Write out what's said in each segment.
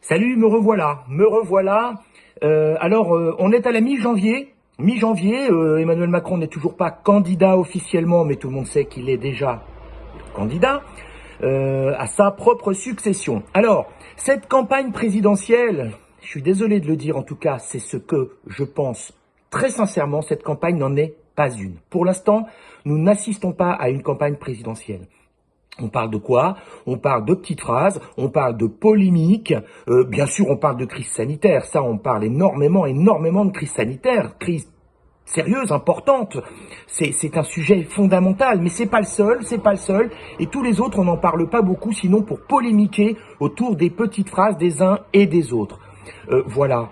Salut, me revoilà, me revoilà. On est à la mi-janvier. Mi-janvier, Emmanuel Macron n'est toujours pas candidat officiellement, mais tout le monde sait qu'il est déjà candidat à sa propre succession. Alors, cette campagne présidentielle, je suis désolé de le dire, en tout cas, c'est ce que je pense très sincèrement, cette campagne n'en est pas une. Pour l'instant, nous n'assistons pas à une campagne présidentielle. On parle de quoi? On parle de petites phrases, on parle de polémiques, bien sûr on parle de crise sanitaire, ça on parle énormément de crise sanitaire, crise sérieuse, importante, c'est un sujet fondamental, mais c'est pas le seul, et tous les autres on n'en parle pas beaucoup, sinon pour polémiquer autour des petites phrases des uns et des autres. Voilà.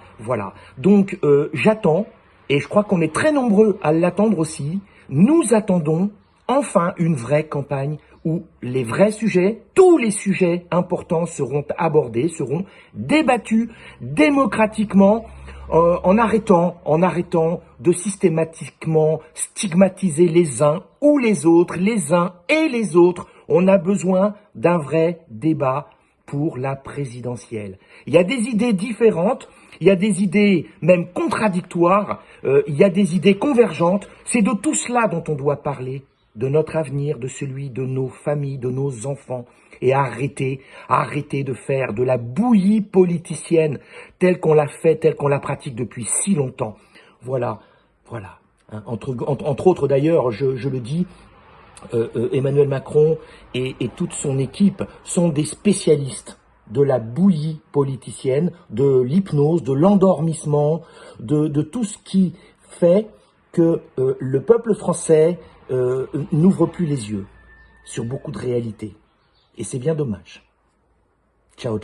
Donc j'attends, et je crois qu'on est très nombreux à l'attendre aussi, nous attendons enfin une vraie campagne où les vrais sujets, tous les sujets importants seront abordés, seront débattus démocratiquement, en arrêtant de systématiquement stigmatiser les uns ou les autres, les uns et les autres. On a besoin d'un vrai débat pour la présidentielle. Il y a des idées différentes, il y a des idées même contradictoires, il y a des idées convergentes. C'est de tout cela dont on doit parler, de notre avenir, de celui de nos familles, de nos enfants, et arrêter de faire de la bouillie politicienne telle qu'on l'a fait, telle qu'on la pratique depuis si longtemps. Voilà. Hein, entre autres d'ailleurs, je le dis, Emmanuel Macron et toute son équipe sont des spécialistes de la bouillie politicienne, de l'hypnose, de l'endormissement, de tout ce qui fait que le peuple français n'ouvre plus les yeux sur beaucoup de réalités. Et c'est bien dommage. Ciao.